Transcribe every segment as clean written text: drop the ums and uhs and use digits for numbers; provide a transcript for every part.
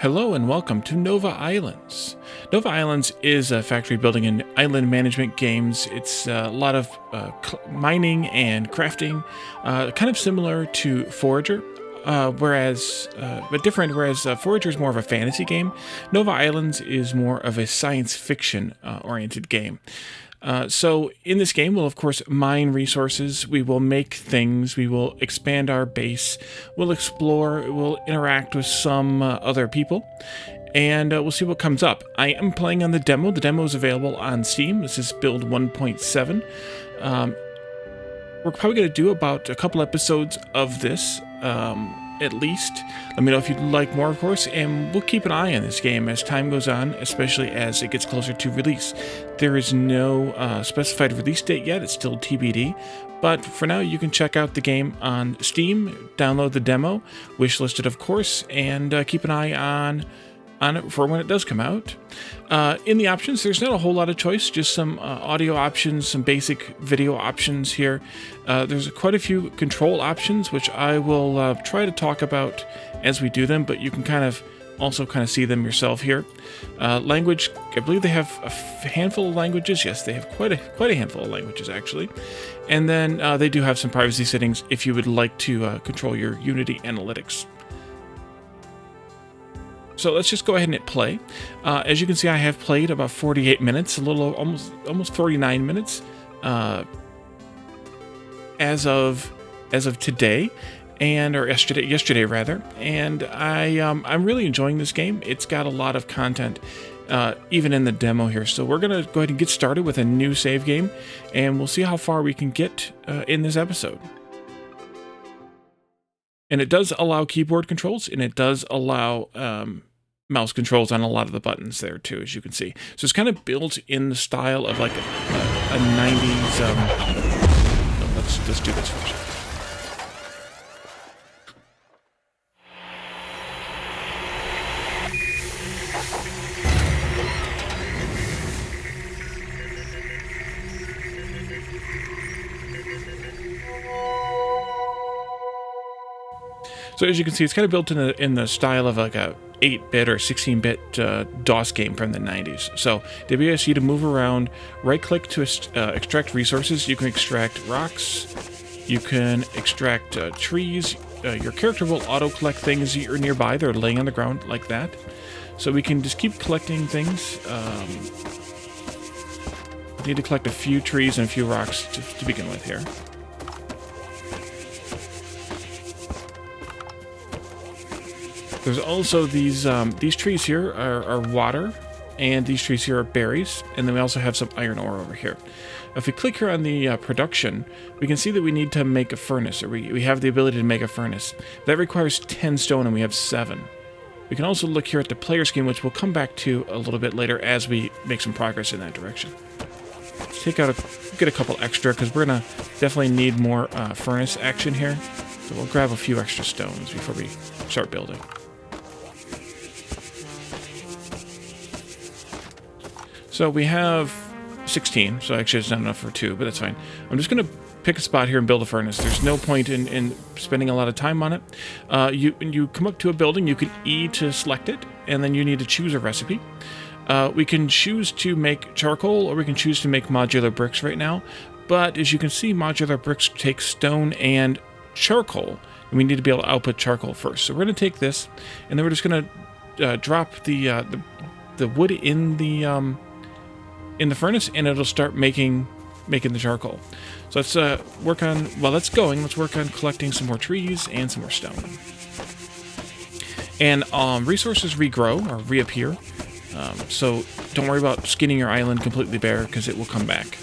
Hello and welcome to Nova Islands. Nova Islands is a factory building and island management games. It's a lot of mining and crafting, kind of similar to Forager, but different. Whereas Forager is more of a fantasy game, Nova Islands is more of a science fiction oriented game. So in this game, we'll of course mine resources, we will make things, we will expand our base, we'll explore, we'll interact with some other people, and we'll see what comes up. I am playing on the demo. The demo is available on Steam. This is build 1.7. We're probably going to do about a couple episodes of this, at least. Let me know if you'd like more, of course, and we'll keep an eye on this game as time goes on, especially as it gets closer to release. There is no specified release date yet. It's still TBD, but for now you can check out the game on Steam, download the demo, wishlisted of course, and keep an eye on it for when it does come out. In the options, there's not a whole lot of choice, just some audio options, some basic video options here. There's quite a few control options, which I will try to talk about as we do them, but you can kind of see them yourself here. Language, I believe they have a handful of languages. Yes, they have quite a handful of languages, actually. And then they do have some privacy settings if you would like to control your Unity analytics. So let's just go ahead and hit play. As you can see, I have played about 48 minutes, a little almost 49 minutes as of today, or yesterday rather. And I'm really enjoying this game. It's got a lot of content, even in the demo here. So we're gonna go ahead and get started with a new save game, and we'll see how far we can get in this episode. And it does allow keyboard controls, and it does allow mouse controls on a lot of the buttons there too, as you can see. So it's kind of built in the style of like a 90s. Let's do this first. So as you can see, it's kind of built in the style of like a 8-bit or 16-bit DOS game from the 90s. So WASD to move around, right-click to extract resources. You can extract rocks, you can extract trees. Your character will auto-collect things that are nearby. They're laying on the ground like that. So we can just keep collecting things. We need to collect a few trees and a few rocks to begin with here. There's also these trees here are water, and these trees here are berries, and then we also have some iron ore over here. If we click here on the production, we can see that we need to make a furnace, or we have the ability to make a furnace. That requires 10 stone, and we have 7. We can also look here at the player scheme, which we'll come back to a little bit later as we make some progress in that direction. Let's get a couple extra, because we're gonna definitely need more furnace action here. So we'll grab a few extra stones before we start building. So we have 16, so actually it's not enough for 2, but that's fine. I'm just going to pick a spot here and build a furnace. There's no point in spending a lot of time on it. When you come up to a building, you can E to select it, and then you need to choose a recipe. We can choose to make charcoal, or we can choose to make modular bricks right now. But as you can see, modular bricks take stone and charcoal, and we need to be able to output charcoal first. So we're going to take this, and then we're just going to drop the wood in the furnace, and it'll start making the charcoal. So let's work on, while that's going, let's work on collecting some more trees and some more stone. And resources regrow, or reappear. So don't worry about skinning your island completely bare, because it will come back.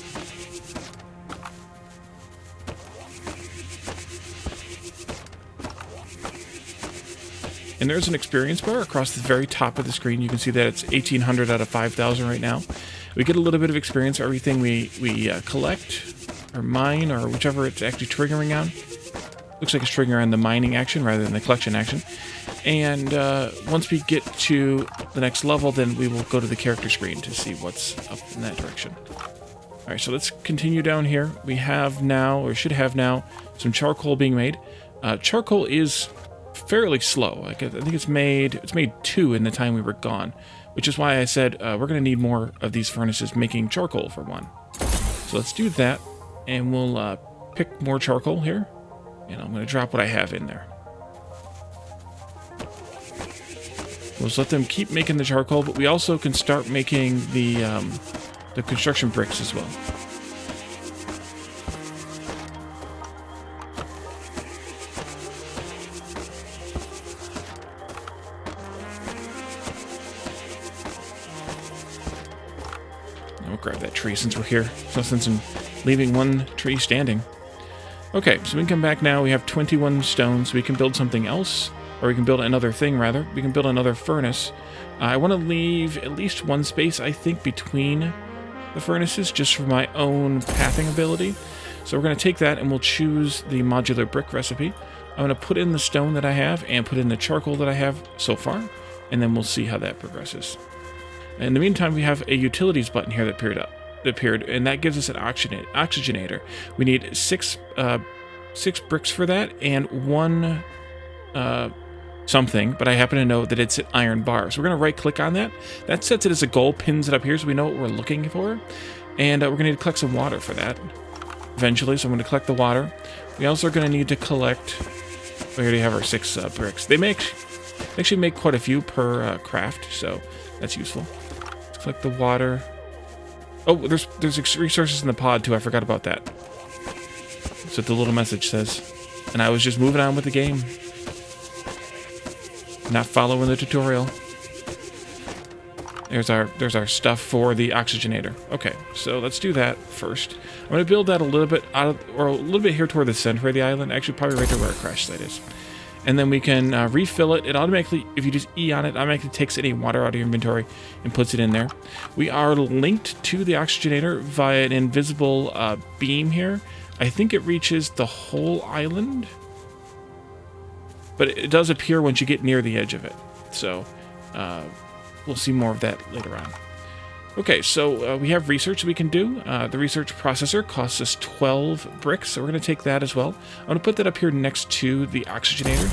And there's an experience bar across the very top of the screen. You can see that it's 1,800 out of 5,000 right now. We get a little bit of experience for everything we collect, or mine, or whichever it's actually triggering on. Looks like it's triggering on the mining action rather than the collection action. And once we get to the next level, then we will go to the character screen to see what's up in that direction. Alright, so let's continue down here. We have now, or should have now, some charcoal being made. Charcoal is fairly slow. Like, I think it's made 2 in the time we were gone, which is why I said we're going to need more of these furnaces making charcoal for one. So let's do that, and we'll pick more charcoal here, and I'm going to drop what I have in there. We'll just let them keep making the charcoal, but we also can start making the construction bricks as well. We'll grab that tree since we're here. No sense in leaving one tree standing. Okay, so we can come back now. We have 21 stones. We can build something else, or we can build another thing, rather. We can build another furnace. I want to leave at least one space, I think, between the furnaces, just for my own pathing ability. So we're going to take that, and we'll choose the modular brick recipe. I'm going to put in the stone that I have, and put in the charcoal that I have so far, and then we'll see how that progresses. In the meantime, we have a utilities button here that appeared, and that gives us an oxygenator. We need 6 bricks for that, and 1 something, but I happen to know that it's an iron bar. So we're going to right-click on that. That sets it as a goal, pins it up here so we know what we're looking for. And we're going to need to collect some water for that eventually, so I'm going to collect the water. We also are going to need to collect... We already have our 6 bricks. They actually make quite a few per craft, so that's useful. Let's collect the water. Oh, there's resources in the pod, too. I forgot about that. That's what the little message says. And I was just moving on with the game. Not following the tutorial. There's our stuff for the oxygenator. Okay, so let's do that first. I'm going to build that a little bit a little bit here toward the center of the island. Actually, probably right there where our crash site is. And then we can refill it. It automatically, if you just E on it, automatically takes any water out of your inventory and puts it in there. We are linked to the oxygenator via an invisible beam here. I think it reaches the whole island, but it does appear once you get near the edge of it. So we'll see more of that later on. Okay, so we have research we can do. The research processor costs us 12 bricks, so we're going to take that as well. I'm going to put that up here next to the oxygenator.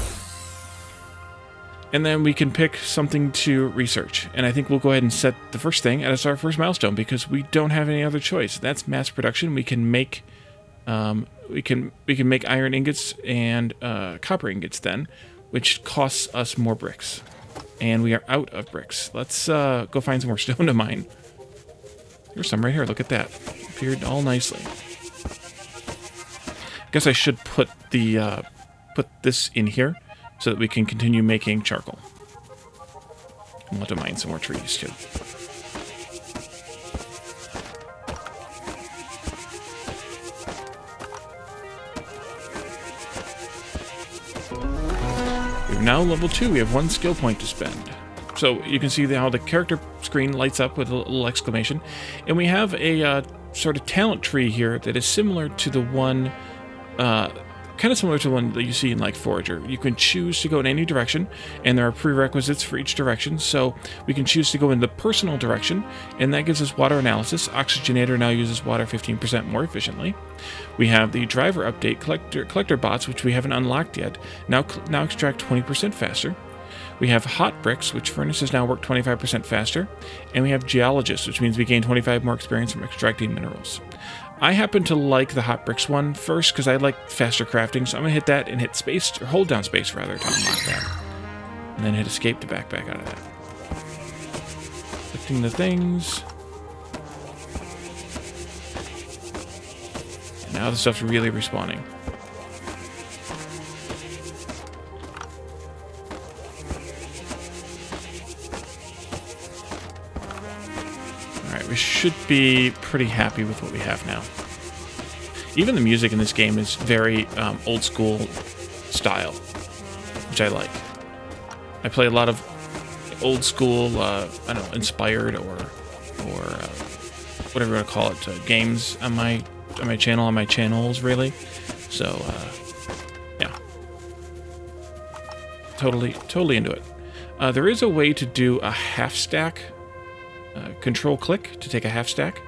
And then we can pick something to research. And I think we'll go ahead and set the first thing as our first milestone, because we don't have any other choice. That's mass production. We can make make iron ingots and copper ingots then, which costs us more bricks. And we are out of bricks. Let's go find some more stone to mine. There's some right here. Look at that. Appeared all nicely. Guess I should put the put this in here so that we can continue making charcoal. We'll have to mine some more trees too. We're now level 2. We have 1 skill point to spend. So you can see how the character screen lights up with a little exclamation. And we have a sort of talent tree here that is similar to the one, kind of similar to the one that you see in like Forager. You can choose to go in any direction, and there are prerequisites for each direction. So we can choose to go in the personal direction, and that gives us water analysis. Oxygenator now uses water 15% more efficiently. We have the driver update collector bots, which we haven't unlocked yet. Now extract 20% faster. We have hot bricks, which furnaces now work 25% faster. And we have geologists, which means we gain 25 more experience from extracting minerals. I happen to like the hot bricks one first because I like faster crafting, so I'm going to hit that and hit space, or hold down space rather, to unlock that. And then hit escape to back out of that. Collecting the things. And now the stuff's really respawning. We should be pretty happy with what we have now. Even the music in this game is very old school style, which I like. I play a lot of old school, I don't know, inspired or whatever you want to call it, games on my channel, on my channels, really. So, yeah. Totally into it. There is a way to do a half stack. Control click to take a half stack.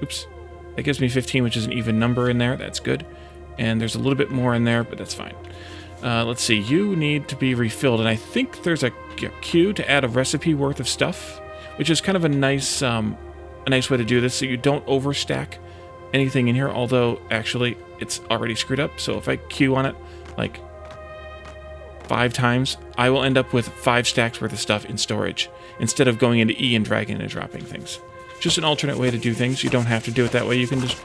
Oops. That gives me 15, which is an even number in there. That's good. And there's a little bit more in there, but that's fine. Let's see. You need to be refilled, and I think there's a queue to add a recipe worth of stuff, which is kind of a nice way to do this, so you don't overstack anything in here. Although actually, it's already screwed up. So if I queue on it like 5 times, I will end up with 5 stacks worth of stuff in storage instead of going into E and dragging and dropping things. Just an alternate way to do things. You don't have to do it that way. You can just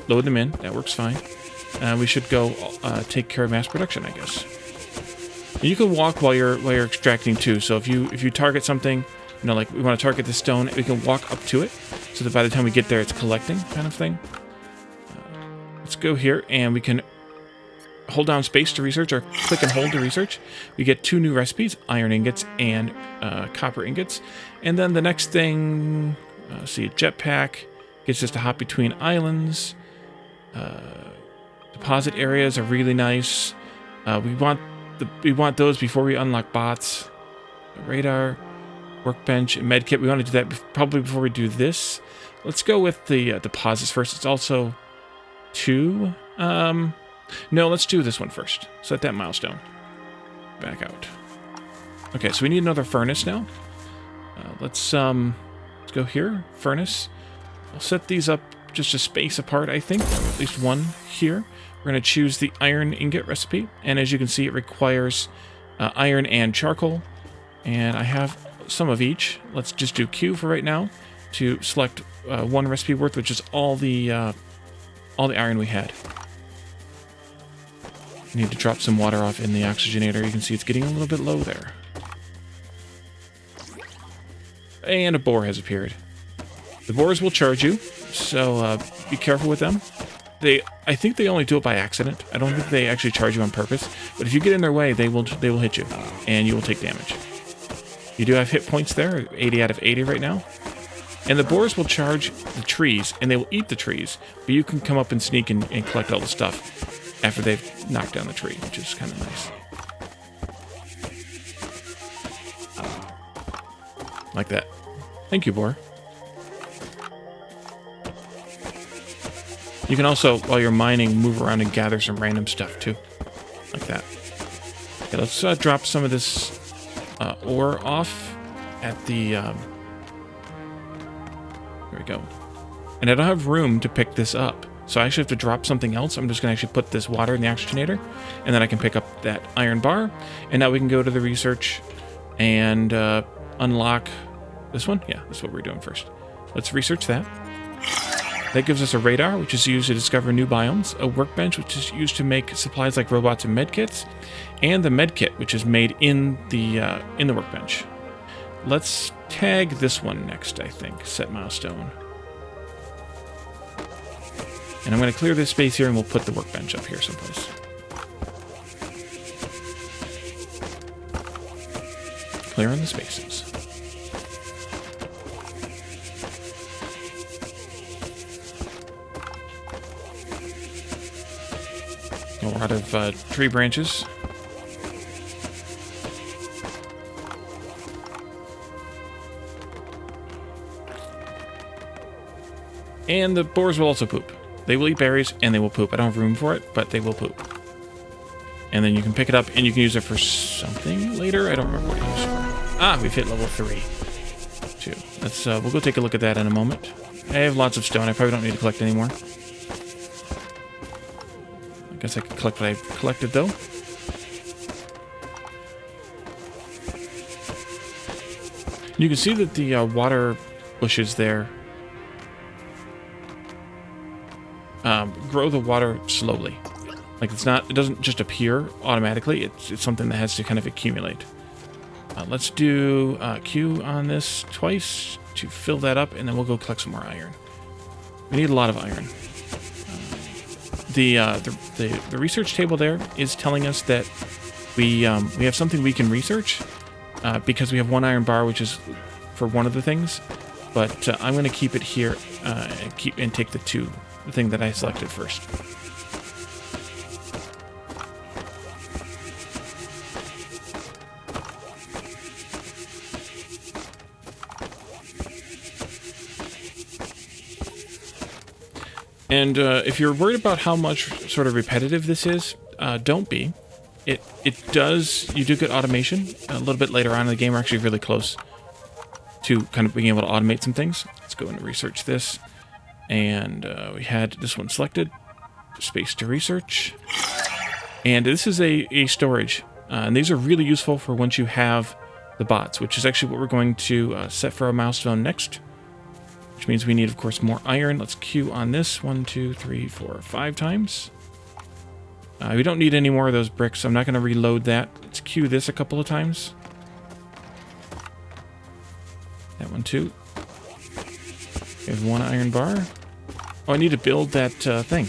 load them in. That works fine. We should go take care of mass production, I guess. And you can walk while you're extracting too. So if you target something, like we want to target the stone, we can walk up to it, so that by the time we get there, it's collecting, kind of thing. Let's go here, and we can hold down space to research, or click and hold to research. We get 2 new recipes: iron ingots and copper ingots. And then the next thing, see, a jetpack gets us to hop between islands. Deposit areas are really nice. We want those before we unlock bots. Radar, workbench, and medkit. We want to do that probably before we do this. Let's go with the deposits first. It's also 2. No, let's do this one first. Set that milestone. Back out. Okay, so we need another furnace now. Let's go here. Furnace. I'll set these up just a space apart, I think. At least one here. We're going to choose the iron ingot recipe. And as you can see, it requires iron and charcoal. And I have some of each. Let's just do Q for right now to select 1 recipe worth, which is all the iron we had. I need to drop some water off in the oxygenator. You can see it's getting a little bit low there. And a boar has appeared. The boars will charge you, so be careful with them. I think they only do it by accident. I don't think they actually charge you on purpose. But if you get in their way, they will hit you, and you will take damage. You do have hit points there, 80 out of 80 right now. And the boars will charge the trees, and they will eat the trees. But you can come up and sneak and collect all the stuff after they've knocked down the tree, which is kind of nice. Like that. Thank you, boar. You can also, while you're mining, move around and gather some random stuff, too. Like that. Okay, let's drop some of this ore off at the... There we go. And I don't have room to pick this up. So I actually have to drop something else. I'm just going to actually put this water in the oxygenator. And then I can pick up that iron bar. And now we can go to the research and unlock this one. Yeah, that's what we're doing first. Let's research that. That gives us a radar, which is used to discover new biomes, a workbench, which is used to make supplies like robots and medkits, and the medkit, which is made in the workbench. Let's tag this one next, I think. Set milestone. And I'm going to clear this space here, and we'll put the workbench up here someplace. Clearing the spaces. A lot of tree branches. And the boars will also poop. They will eat berries and they will poop. I don't have room for it, but they will poop. And then you can pick it up and you can use it for something later. I don't remember what to use it for. Ah, we've hit level 3. 2. Let's we'll go take a look at that in a moment. I have lots of stone. I probably don't need to collect anymore. I guess I could collect what I've collected, though. You can see that the water bushes there grow the water slowly. Like it doesn't just appear automatically. It's something that has to kind of accumulate. Let's do Q on this twice to fill that up, and then we'll go collect some more iron. We need a lot of iron. The research table there is telling us that we have something we can research because we have 1 iron bar, which is for one of the things. But I'm going to keep it here and take the thing that I selected first. And if you're worried about how much sort of repetitive this is, don't be. It does, you do get automation a little bit later on in the game. We're actually really close to kind of being able to automate some things. Let's go and research this. And we had this one selected, space to research. And this is a storage. And these are really useful for once you have the bots, which is actually what we're going to set for our milestone next. Which means we need, of course, more iron. Let's queue on this 1, 2, 3, 4, 5 times. We don't need any more of those bricks, so I'm not going to reload that. Let's queue this a couple of times. That one too. We have 1 iron bar. Oh, I need to build that thing.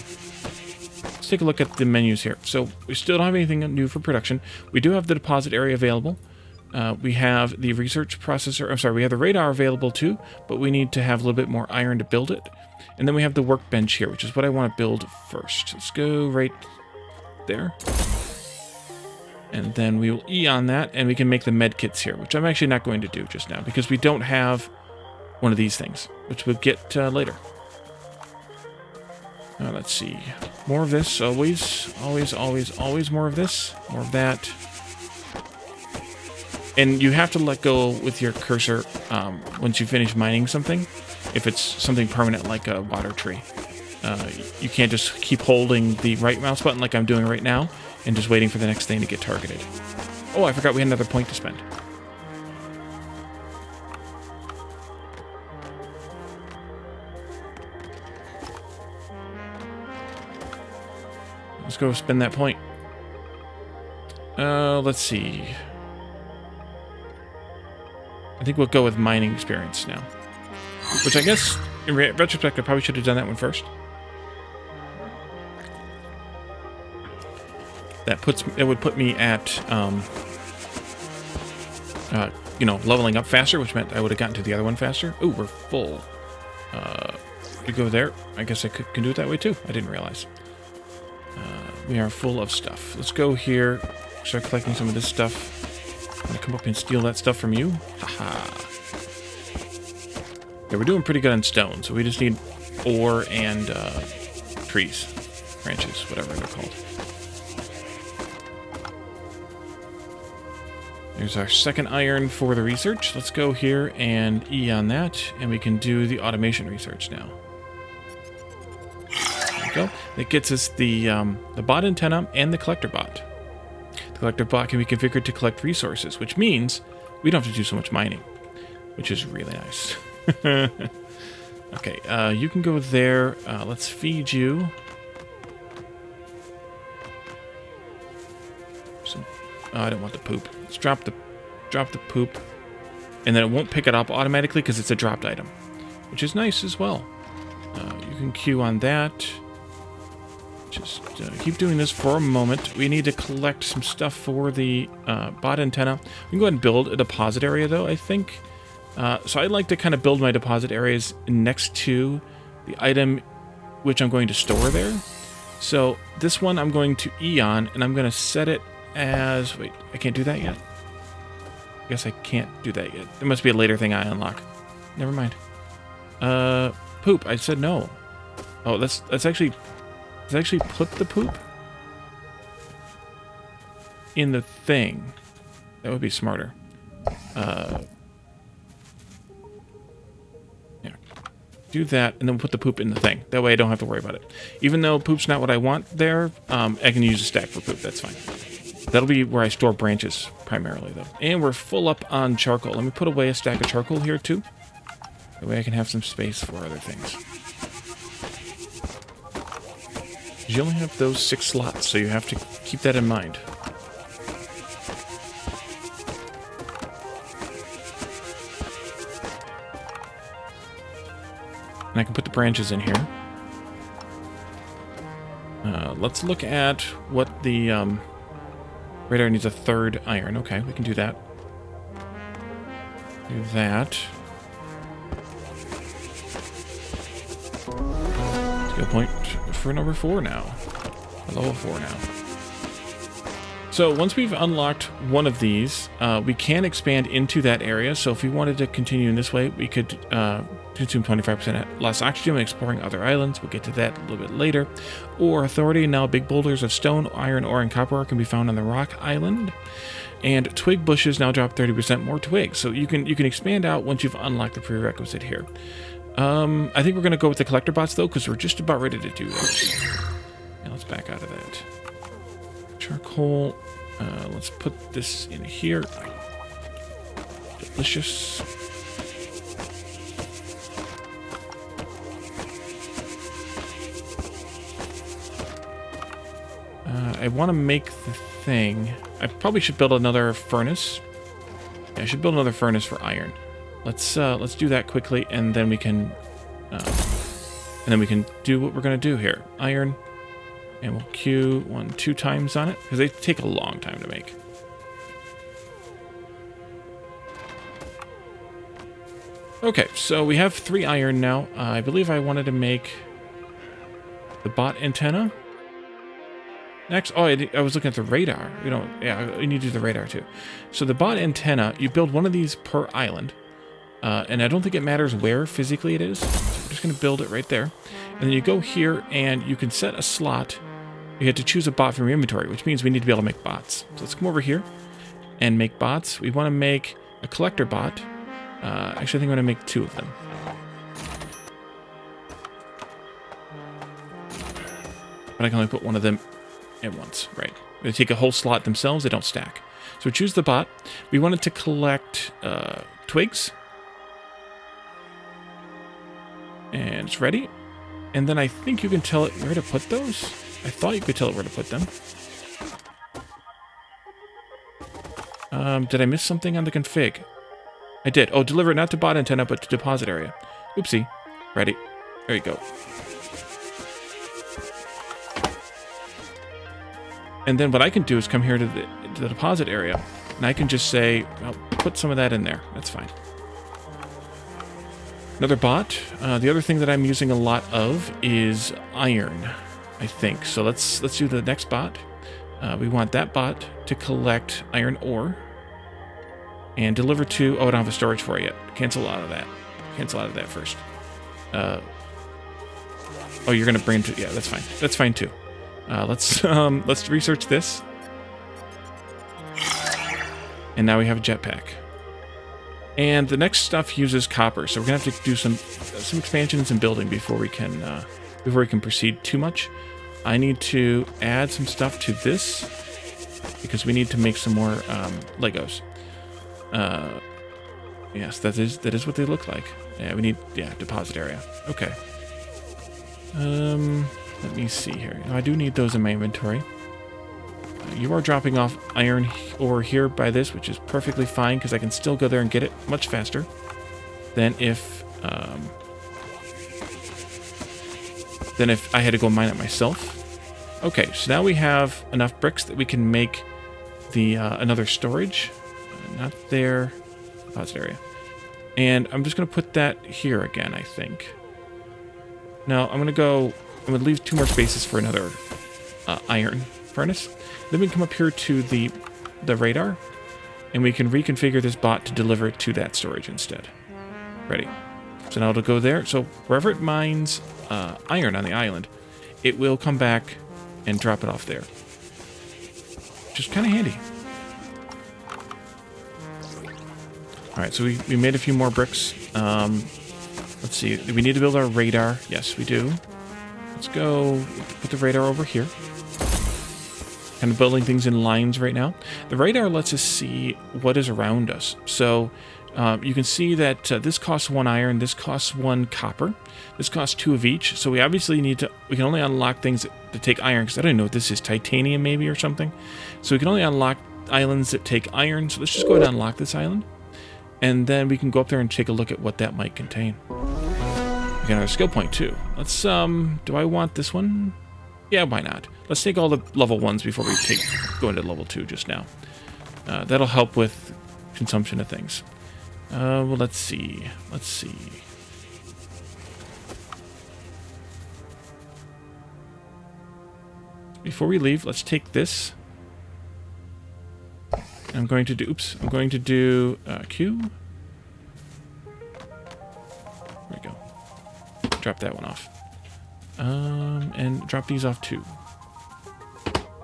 Let's take a look at the menus here. So we still don't have anything new for production. We do have the deposit area available. We have the research processor. I'm sorry, we have the radar available too, but we need to have a little bit more iron to build it. And then we have the workbench here, which is what I want to build first. Let's go right there. And then we will E on that, and we can make the med kits here, which I'm actually not going to do just now because we don't have one of these things, which we'll get later. Let's see. More of this, always more of this, more of that. And you have to let go with your cursor once you finish mining something, if it's something permanent like a water tree. You can't just keep holding the right mouse button like I'm doing right now and just waiting for the next thing to get targeted. Oh, I forgot we had another point to spend. Let's go spend that point. Let's see. I think we'll go with mining experience now. Which I guess, in retrospect, I probably should have done that one first. It would put me at, you know, leveling up faster, which meant I would have gotten to the other one faster. Ooh, we're full. We go there. I guess I can do it that way too. I didn't realize. We are full of stuff. Let's go here, start collecting some of this stuff. I'm gonna come up and steal that stuff from you. Haha. Yeah, we're doing pretty good on stone, so we just need ore and trees, branches, whatever they're called. There's our second iron for the research. Let's go here and E on that, and we can do the automation research now. There we go. That gets us the bot antenna and the collector bot. The collector bot can be configured to collect resources, which means we don't have to do so much mining, which is really nice. Okay, you can go there. Let's feed you. Oh, I don't want the poop. Let's drop the poop, and then it won't pick it up automatically because it's a dropped item, which is nice as well. You can queue on that. Just keep doing this for a moment. We need to collect some stuff for the bot antenna. We can go ahead and build a deposit area, though, I think. So I like to kind of build my deposit areas next to the item which I'm going to store there. So this one I'm going to E on, and I'm going to set it as... Wait, I can't do that yet? I guess I can't do that yet. There must be a later thing I unlock. Never mind. Poop. I said no. Oh, that's actually... Let's actually put the poop in the thing. That would be smarter. Yeah. Do that, and then we'll put the poop in the thing. That way I don't have to worry about it. Even though poop's not what I want there, I can use a stack for poop. That's fine. That'll be where I store branches, primarily, though. And we're full up on charcoal. Let me put away a stack of charcoal here, too. That way I can have some space for other things. You only have those 6 slots, so you have to keep that in mind. And I can put the branches in here. Let's look at what the radar needs. A 3rd iron. Okay, we can do that. Do that. Skill point for number 4 now. Level 4 now. So once we've unlocked one of these, we can expand into that area. So if we wanted to continue in this way, we could consume 25% less oxygen when exploring other islands. We'll get to that a little bit later. Or authority, now big boulders of stone, iron ore, and copper ore can be found on the rock island. And twig bushes now drop 30% more twigs. So you can expand out once you've unlocked the prerequisite here. I think we're going to go with the collector bots though, because we're just about ready to do this. Now let's back out of that. Charcoal. Let's put this in here. Delicious. I want to make the thing. I probably should build another furnace. Yeah, I should build another furnace for iron. Let's do that quickly, and then we can do what we're gonna do here. Iron. And we'll queue 2 times on it, because they take a long time to make. Okay, so we have 3 iron now. I believe I wanted to make the bot antenna. Next, I was looking at the radar. We need to do the radar too. So the bot antenna, you build one of these per island. And I don't think it matters where physically it is. So we're just going to build it right there. And then you go here and you can set a slot. You have to choose a bot from your inventory, which means we need to be able to make bots. So let's come over here and make bots. We want to make a collector bot. Actually, I think I'm going to make 2 of them. But I can only put one of them at once, right? They take a whole slot themselves, they don't stack. So we choose the bot. We wanted to collect twigs. And it's ready. And then I think you can tell it where to put those. I thought you could tell it where to put them. Did I miss something on the config? I did. Oh, deliver it not to bot antenna, but to deposit area. Oopsie. Ready. There you go. And then what I can do is come here to the deposit area, and I can just say, well, put some of that in there. That's fine. Another bot. The other thing that I'm using a lot of is iron, I think. So let's do the next bot. We want that bot to collect iron ore and deliver to... Oh, I don't have a storage for it yet. Cancel out of that. Cancel out of that first. Oh, you're going to bring it to... Yeah, that's fine. That's fine, too. Let's research this. And now we have a jetpack. And the next stuff uses copper, so we're gonna have to do some expansions and building before we can proceed too much. I need to add some stuff to this because we need to make some more Legos. Yes, that is what they look like. Yeah, we need deposit area. Okay. Let me see here. I do need those in my inventory. You are dropping off iron ore here by this, which is perfectly fine because I can still go there and get it much faster than if I had to go mine it myself. Okay, so now we have enough bricks that we can make the another storage. Not there. Deposit area. And I'm just going to put that here again, I think. No, I'm going to leave 2 more spaces for another iron furnace. Then we can come up here to the radar, and we can reconfigure this bot to deliver it to that storage instead. Ready. So now it'll go there. So wherever it mines iron on the island, it will come back and drop it off there. Which is kind of handy. Alright, so we made a few more bricks. Let's see. Do we need to build our radar? Yes, we do. Let's go put the radar over here. Kind of building things in lines right now. The radar lets us see what is around us. So you can see that this costs 1 iron, this costs 1 copper, this costs 2 of each. So we obviously we can only unlock things that take iron, because I don't know what this is, titanium maybe or something. So we can only unlock islands that take iron. So let's just go ahead and unlock this island. And then we can go up there and take a look at what that might contain. We got our skill point too. Let's, do I want this one? Yeah, why not? Let's take all the level 1s before we go into level 2 just now. That'll help with consumption of things. Well, let's see. Let's see. Before we leave, let's take this. I'm going to do, oops, I'm going to do Q. There we go. Drop that one off. And drop these off too.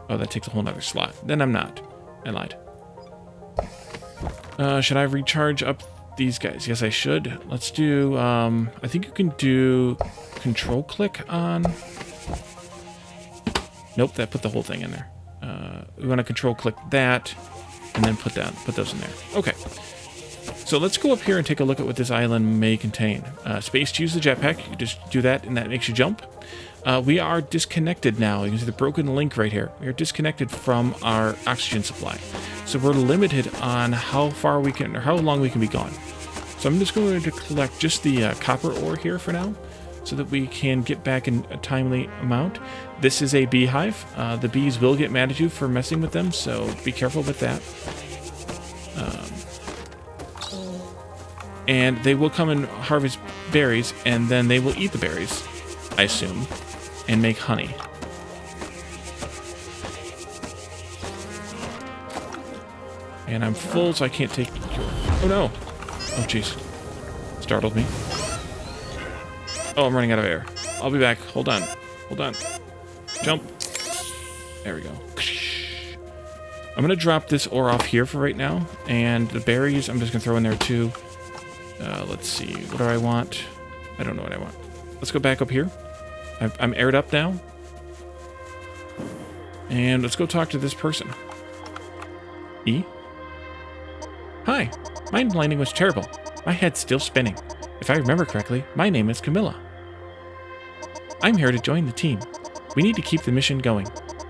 Oh, that takes a whole nother slot. Then I'm not. I lied. Should I recharge up these guys? Yes, I should. Let's do, I think you can do control click on. Nope, that put the whole thing in there. We want to control click that and then put those in there. Okay. So let's go up here and take a look at what this island may contain. Space to use the jetpack. You just do that and that makes you jump. We are disconnected now. You can see the broken link right here. We are disconnected from our oxygen supply. So we're limited on how far we can, or how long we can be gone. So I'm just going to collect just the copper ore here for now, so that we can get back in a timely amount. This is a beehive. The bees will get mad at you for messing with them, so be careful with that. And they will come and harvest berries, and then they will eat the berries, I assume, and make honey. And I'm full, so I can't take your... Oh, no. Oh, jeez. Startled me. Oh, I'm running out of air. I'll be back. Hold on. Hold on. Jump. There we go. I'm going to drop this ore off here for right now. And the berries, I'm just going to throw in there too. Let's see. What do I want? I don't know what I want. Let's go back up here. I'm aired up now. And let's go talk to this person. E? Hi. Mind blinding was terrible. My head's still spinning. If I remember correctly, my name is Camilla. I'm here to join the team. We need to keep the mission going.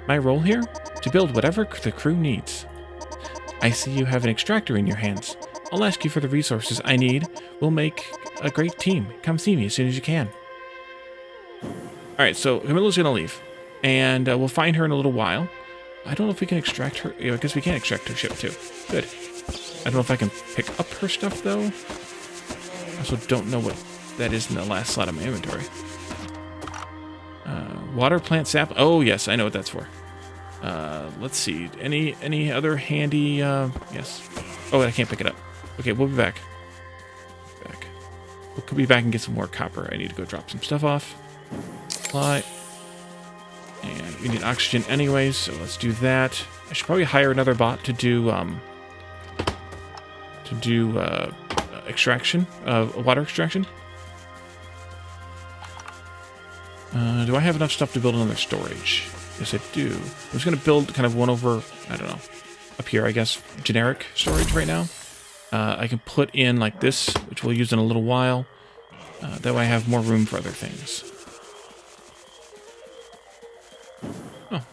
My role here? To build whatever the crew needs. I see you have an extractor in your hands. I'll ask you for the resources I need. We'll make a great team. Come see me as soon as you can. Alright, so Camilla's gonna leave. And we'll find her in a little while. I don't know if we can extract her. I guess we can extract her ship too. Good. I don't know if I can pick up her stuff though. I also don't know what that is in the last slot of my inventory. Water plant sap. Oh yes, I know what that's for. Let's see. Any other handy? Yes. Oh, I can't pick it up. Okay, we'll be back. We'll be back and get some more copper. I need to go drop some stuff off. Apply. And we need oxygen anyways, so let's do that. I should probably hire another bot to do extraction, water extraction. Do I have enough stuff to build another storage? Yes, I do. I'm just going to build kind of one over, I don't know, up here, I guess, generic storage right now. I can put in like this, which we'll use in a little while. That way I have more room for other things. Oh,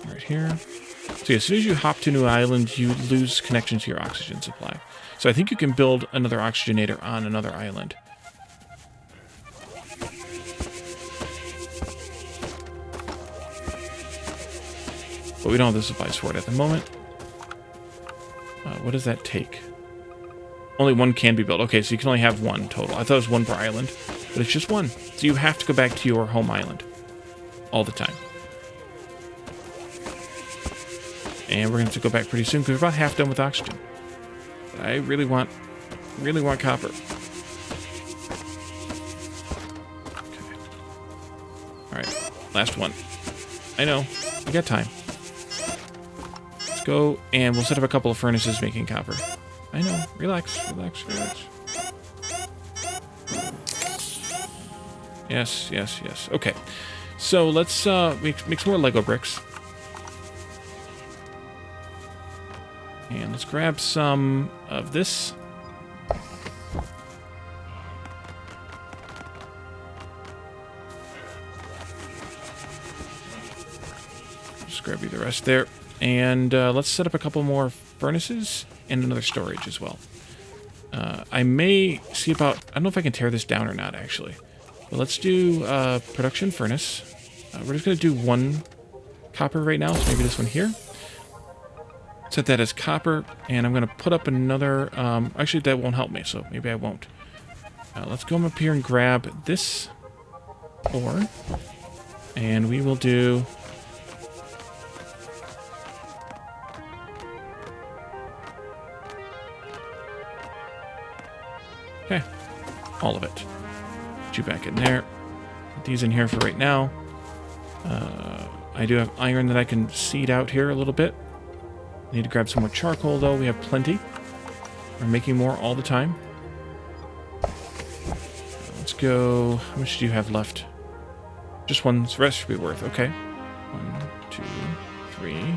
right here. So yeah, as soon as you hop to a new island, you lose connection to your oxygen supply. So I think you can build another oxygenator on another island. But we don't have the supplies for it at the moment. What does that take? Only one can be built. Okay, so you can only have one total. I thought it was one per island, but it's just one. So you have to go back to your home island all the time. And we're going to have to go back pretty soon because we're about half done with oxygen. But I really want copper. Okay. All right, last one. I know, we got time. Let's go, and we'll set up a couple of furnaces making copper. I know. Relax. Yes. Okay. So let's make some more Lego bricks. And let's grab some of this. Just grab you the rest there. And let's set up a couple more furnaces and another storage as well. I may see about... I don't know if I can tear this down or not, actually. But let's do production furnace. We're just going to do one copper right now, so maybe this one here. Set that as copper, and I'm going to put up another... actually, that won't help me, so maybe I won't. Let's go up here and grab this ore, and we will do... we Okay. All of it. Put you back in there. Put these in here for right now. I do have iron that I can seed out here a little bit. Need to grab some more charcoal, though. We have plenty. We're making more all the time. Let's go. How much do you have left? Just one recipe worth. Okay. 1, 2, 3.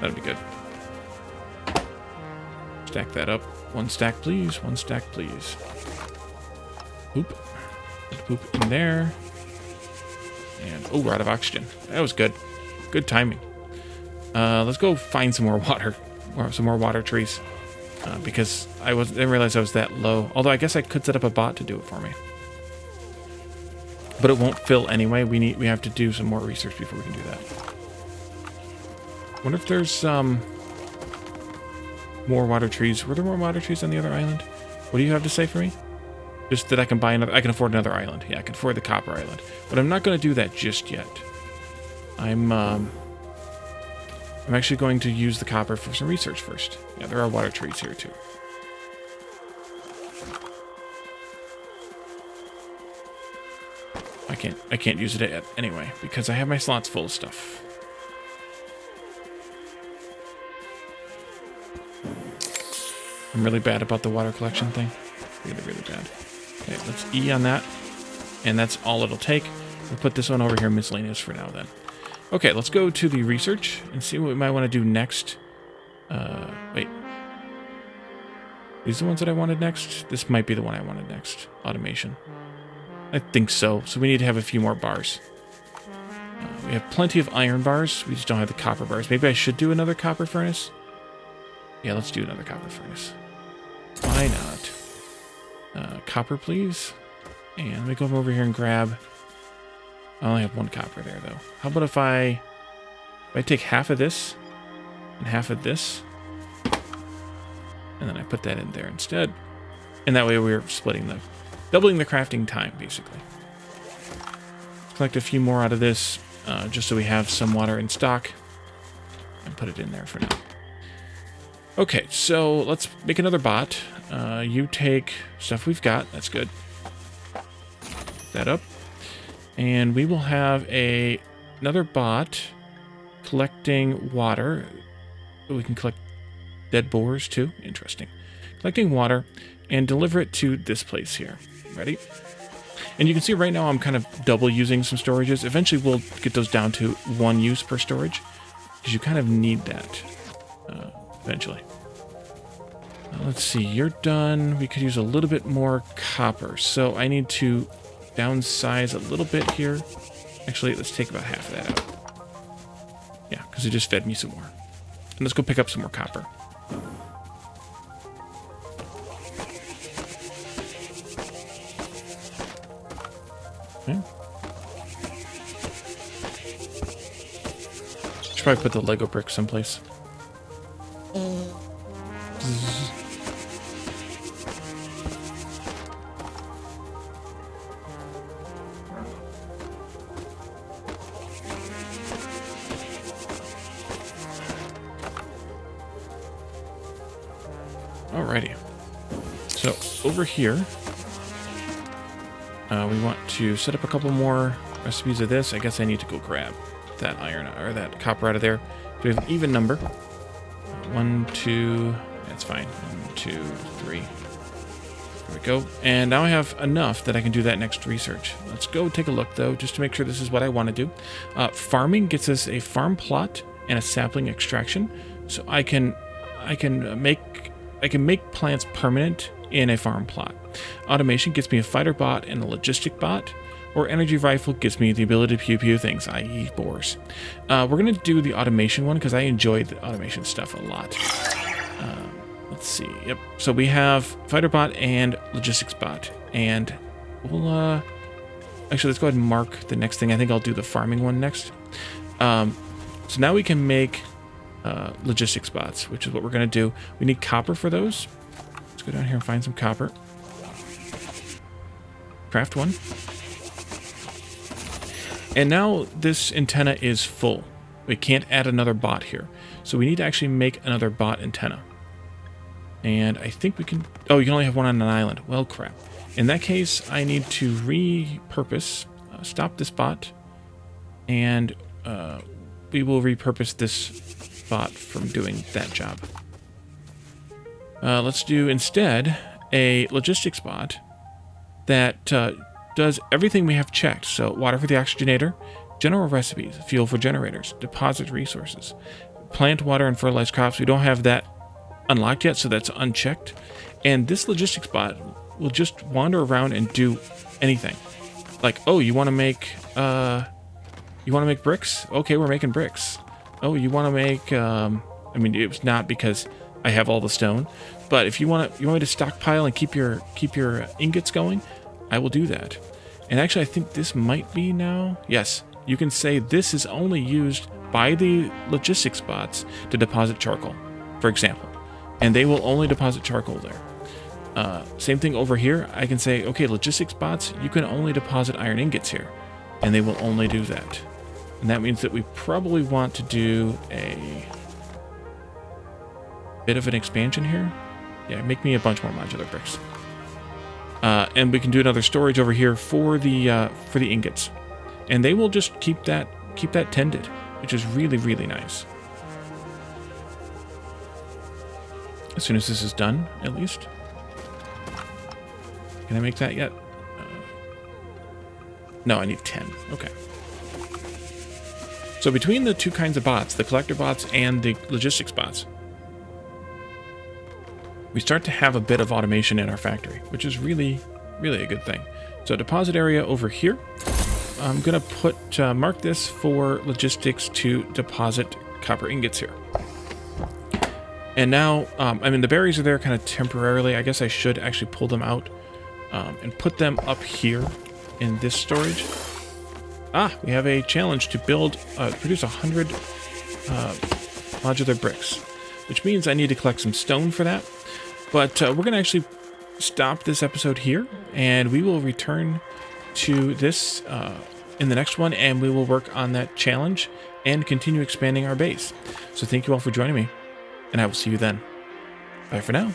That'll be good. Stack that up. 1 stack, please. 1 stack, please. Poop. Poop in there. And, oh, we're out of oxygen. That was good. Good timing. Let's go find some more water. Or some more water trees. Because I didn't realize I was that low. Although I guess I could set up a bot to do it for me. But it won't fill anyway. We have to do some more research before we can do that. Wonder if there's more water trees. Were there more water trees on the other island? What do you have to say for me? Just that I can buy another. I can afford another island. Yeah, I can afford the copper island. But I'm not going to do that just yet. I'm actually going to use the copper for some research first. Yeah, there are water trees here too. I can't use it yet anyway because I have my slots full of stuff. I'm really bad about the water collection thing. Really, really bad. Okay, let's E on that. And that's all it'll take. We'll put this one over here miscellaneous for now then. Okay, let's go to the research and see what we might want to do next. Wait. These are the ones that I wanted next? This might be the one I wanted next. Automation. I think so. So we need to have a few more bars. We have plenty of iron bars. We just don't have the copper bars. Maybe I should do another copper furnace. Yeah, let's do another copper furnace. Why not? Copper, please. And let me go over here and grab... I only have 1 copper there, though. How about if I take half of this and half of this, and then I put that in there instead. And that way we're doubling the crafting time, basically. Collect a few more out of this, just so we have some water in stock, and put it in there for now. Okay, so let's make another bot. You take stuff we've got. That's good. That up. And we will have another bot collecting water. We can collect dead boars too. Interesting. Collecting water and deliver it to this place here. Ready? And you can see right now I'm kind of double using some storages. Eventually we'll get those down to 1 use per storage because you kind of need that eventually. Let's see. You're done. We could use a little bit more copper. So I need to downsize a little bit here. Actually, let's take about half of that out. Yeah, because it just fed me some more. And let's go pick up some more copper. Okay. Should probably put the Lego brick someplace. Alrighty. So over here, we want to set up a couple more recipes of this. I guess I need to go grab that iron or that copper out of there. So we have an even number. 1, 2. That's fine. 1, 2, 3. There we go. And now I have enough that I can do that next research. Let's go take a look though, just to make sure this is what I want to do. Farming gets us a farm plot and a sapling extraction, so I can make plants permanent in a farm plot. Automation gets me a fighter bot and a logistic bot, or energy rifle gives me the ability to pew things, i.e. boars. We're going to do the automation one because I enjoy the automation stuff a lot. Let's see. Yep. So we have fighter bot and logistics bot, and we'll actually let's go ahead and mark the next thing. I think I'll do the farming one next. So now we can make logistics bots, which is what we're going to do. We need copper for those. Let's go down here and find some copper. Craft one. And now this antenna is full. We can't add another bot here. So we need to actually make another bot antenna. And I think we can... Oh, you can only have one on an island. Well, crap. In that case, I need to repurpose, stop this bot, and we will repurpose this bot from doing that job. Let's do instead a logistics bot that does everything we have checked. So water for the oxygenator, general recipes, fuel for generators, deposit resources, plant water and fertilize crops. We don't have that unlocked yet, so that's unchecked. And this logistics bot will just wander around and do anything. Like, oh, you want to make bricks? Okay, we're making bricks. Oh, you want to make I mean, it was not because I have all the stone, but if you want me to stockpile and keep your ingots going, I will do that. And actually, I think this might be now. Yes, you can say this is only used by the logistics bots to deposit charcoal, for example, and they will only deposit charcoal there. Same thing over here. I can say, okay, logistics bots, you can only deposit iron ingots here, and they will only do that. And that means that we probably want to do a bit of an expansion here. Yeah, make me a bunch more modular bricks. And we can do another storage over here for the ingots, and they will just keep that tended, which is really, really nice. As soon as this is done, at least. Can I make that yet? No, I need 10. Okay. So between the two kinds of bots, the collector bots and the logistics bots, we start to have a bit of automation in our factory, which is really, really a good thing. So deposit area over here. I'm going to put mark this for logistics to deposit copper ingots here. And now, I mean, the berries are there kind of temporarily. I guess I should actually pull them out and put them up here in this storage. We have a challenge to produce 100 modular bricks, which means I need to collect some stone for that. But we're going to actually stop this episode here, and we will return to this in the next one, and we will work on that challenge and continue expanding our base. So thank you all for joining me, and I will see you then. Bye for now.